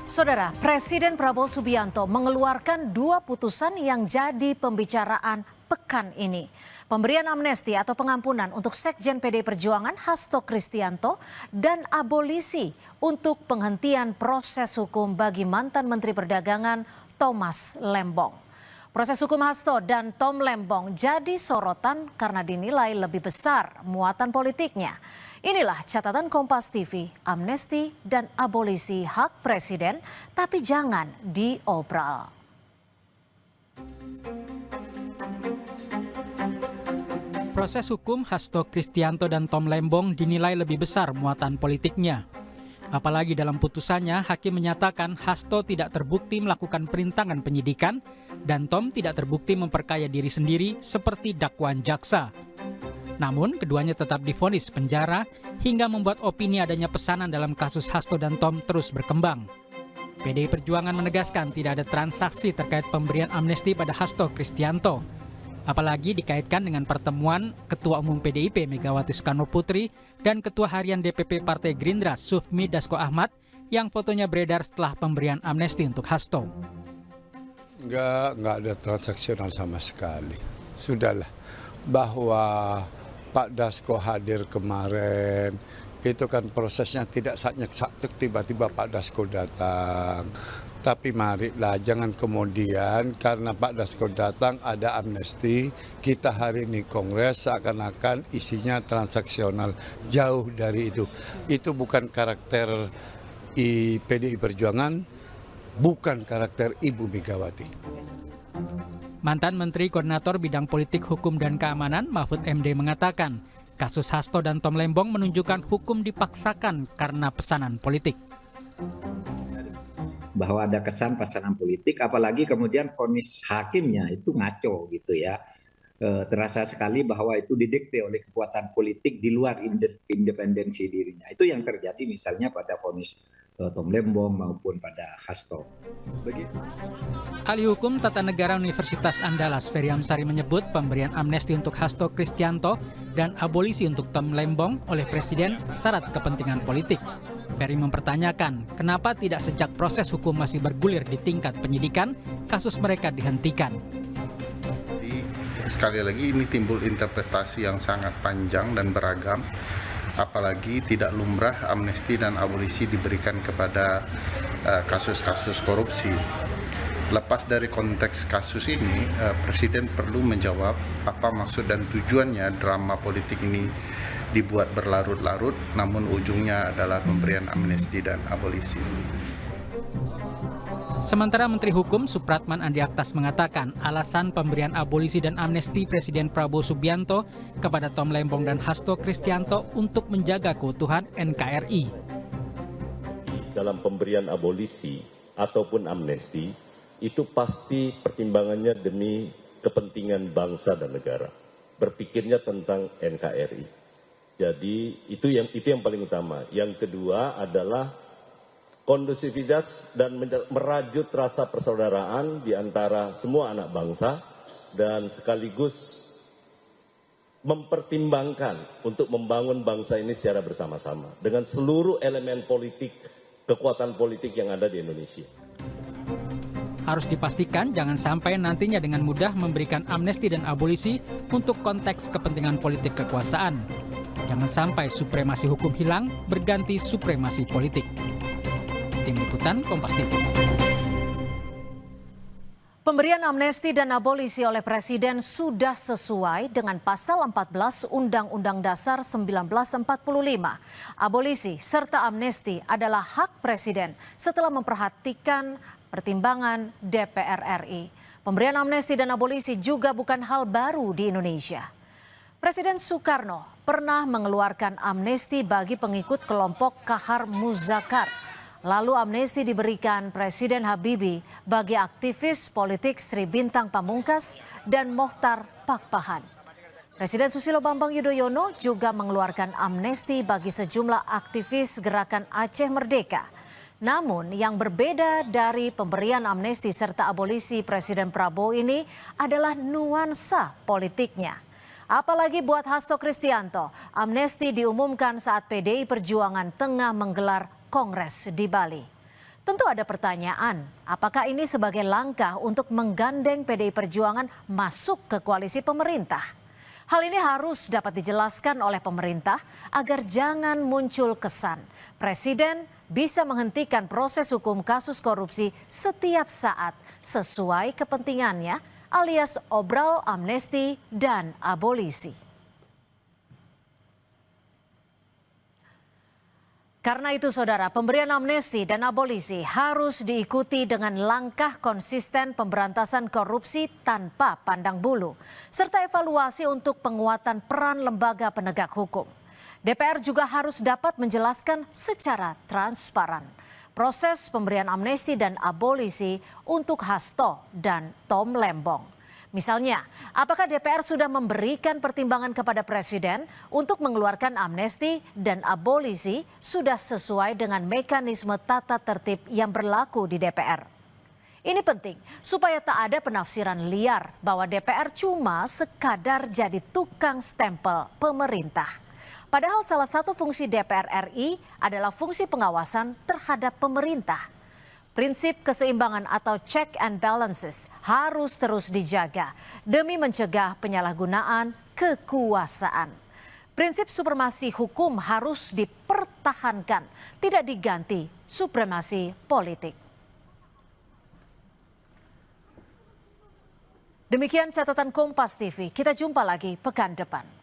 Saudara, Presiden Prabowo Subianto mengeluarkan dua putusan yang jadi pembicaraan pekan ini. Pemberian amnesti atau pengampunan untuk Sekjen PDI Perjuangan Hasto Kristianto dan abolisi untuk penghentian proses hukum bagi mantan Menteri Perdagangan Thomas Lembong. Proses hukum Hasto dan Tom Lembong jadi sorotan karena dinilai lebih besar muatan politiknya. Inilah catatan Kompas TV, amnesti dan abolisi hak presiden, tapi jangan diobral. Proses hukum Hasto Kristianto dan Tom Lembong dinilai lebih besar muatan politiknya. Apalagi dalam putusannya, hakim menyatakan Hasto tidak terbukti melakukan perintangan penyidikan dan Tom tidak terbukti memperkaya diri sendiri seperti dakwaan jaksa. Namun, keduanya tetap divonis penjara hingga membuat opini adanya pesanan dalam kasus Hasto dan Tom terus berkembang. PDI Perjuangan menegaskan tidak ada transaksi terkait pemberian amnesti pada Hasto Kristianto. Apalagi dikaitkan dengan pertemuan Ketua Umum PDIP Megawati Soekarnoputri dan Ketua Harian DPP Partai Gerindra Sufmi Dasko Ahmad yang fotonya beredar setelah pemberian amnesti untuk Hasto. Enggak ada transaksional sama sekali. Sudahlah, bahwa Pak Dasko hadir kemarin, itu kan prosesnya tidak sakit tiba-tiba Pak Dasko datang. Tapi marilah jangan kemudian karena Pak Dasko datang ada amnesti, kita hari ini kongres seakan-akan isinya transaksional. Jauh dari itu. Itu bukan karakter PDI Perjuangan, bukan karakter Ibu Megawati. Mantan Menteri Koordinator Bidang Politik Hukum dan Keamanan Mahfud MD mengatakan, kasus Hasto dan Tom Lembong menunjukkan hukum dipaksakan karena pesanan politik. Bahwa ada kesan pesanan politik, apalagi kemudian vonis hakimnya itu ngaco gitu ya. Terasa sekali bahwa itu didikte oleh kekuatan politik di luar independensi dirinya. Itu yang terjadi misalnya pada vonis Tom Lembong maupun pada Hasto. Begitu. Ahli Hukum Tata Negara Universitas Andalas Ferry Amsari menyebut pemberian amnesti untuk Hasto Kristianto dan abolisi untuk Tom Lembong oleh Presiden syarat kepentingan politik. Ferry mempertanyakan kenapa tidak sejak proses hukum masih bergulir di tingkat penyidikan, kasus mereka dihentikan. Sekali lagi ini timbul interpretasi yang sangat panjang dan beragam. Apalagi tidak lumrah amnesti dan abolisi diberikan kepada kasus-kasus korupsi. Lepas dari konteks kasus ini, Presiden perlu menjawab apa maksud dan tujuannya drama politik ini dibuat berlarut-larut, namun ujungnya adalah pemberian amnesti dan abolisi. Sementara Menteri Hukum Supratman Andi Aktas mengatakan alasan pemberian abolisi dan amnesti Presiden Prabowo Subianto kepada Tom Lembong dan Hasto Kristianto untuk menjaga keutuhan NKRI. Dalam pemberian abolisi ataupun amnesti, itu pasti pertimbangannya demi kepentingan bangsa dan negara. Berpikirnya tentang NKRI. Jadi itu yang paling utama. Yang kedua adalah kondusivitas dan merajut rasa persaudaraan di antara semua anak bangsa dan sekaligus mempertimbangkan untuk membangun bangsa ini secara bersama-sama dengan seluruh elemen politik, kekuatan politik yang ada di Indonesia. Harus dipastikan jangan sampai nantinya dengan mudah memberikan amnesti dan abolisi untuk konteks kepentingan politik kekuasaan. Jangan sampai supremasi hukum hilang berganti supremasi politik. Tim Liputan Kompas TV. Pemberian amnesti dan abolisi oleh Presiden sudah sesuai dengan Pasal 14 Undang-Undang Dasar 1945. Abolisi serta amnesti adalah hak Presiden setelah memperhatikan pertimbangan DPR RI. Pemberian amnesti dan abolisi juga bukan hal baru di Indonesia. Presiden Soekarno pernah mengeluarkan amnesti bagi pengikut kelompok Kahar Muzakar. Lalu amnesti diberikan Presiden Habibie bagi aktivis politik Sri Bintang Pamungkas dan Mohtar Pakpahan. Presiden Susilo Bambang Yudhoyono juga mengeluarkan amnesti bagi sejumlah aktivis Gerakan Aceh Merdeka. Namun yang berbeda dari pemberian amnesti serta abolisi Presiden Prabowo ini adalah nuansa politiknya. Apalagi buat Hasto Kristianto, amnesti diumumkan saat PDI Perjuangan tengah menggelar kongres di Bali. Tentu ada pertanyaan, apakah ini sebagai langkah untuk menggandeng PDI Perjuangan masuk ke koalisi pemerintah? Hal ini harus dapat dijelaskan oleh pemerintah agar jangan muncul kesan Presiden bisa menghentikan proses hukum kasus korupsi setiap saat sesuai kepentingannya alias obral amnesti dan abolisi. Karena itu saudara, pemberian amnesti dan abolisi harus diikuti dengan langkah konsisten pemberantasan korupsi tanpa pandang bulu, serta evaluasi untuk penguatan peran lembaga penegak hukum. DPR juga harus dapat menjelaskan secara transparan proses pemberian amnesti dan abolisi untuk Hasto dan Tom Lembong. Misalnya, apakah DPR sudah memberikan pertimbangan kepada Presiden untuk mengeluarkan amnesti dan abolisi sudah sesuai dengan mekanisme tata tertib yang berlaku di DPR? Ini penting supaya tak ada penafsiran liar bahwa DPR cuma sekadar jadi tukang stempel pemerintah. Padahal salah satu fungsi DPR RI adalah fungsi pengawasan terhadap pemerintah. Prinsip keseimbangan atau check and balances harus terus dijaga demi mencegah penyalahgunaan kekuasaan. Prinsip supremasi hukum harus dipertahankan, tidak diganti supremasi politik. Demikian catatan Kompas TV, kita jumpa lagi pekan depan.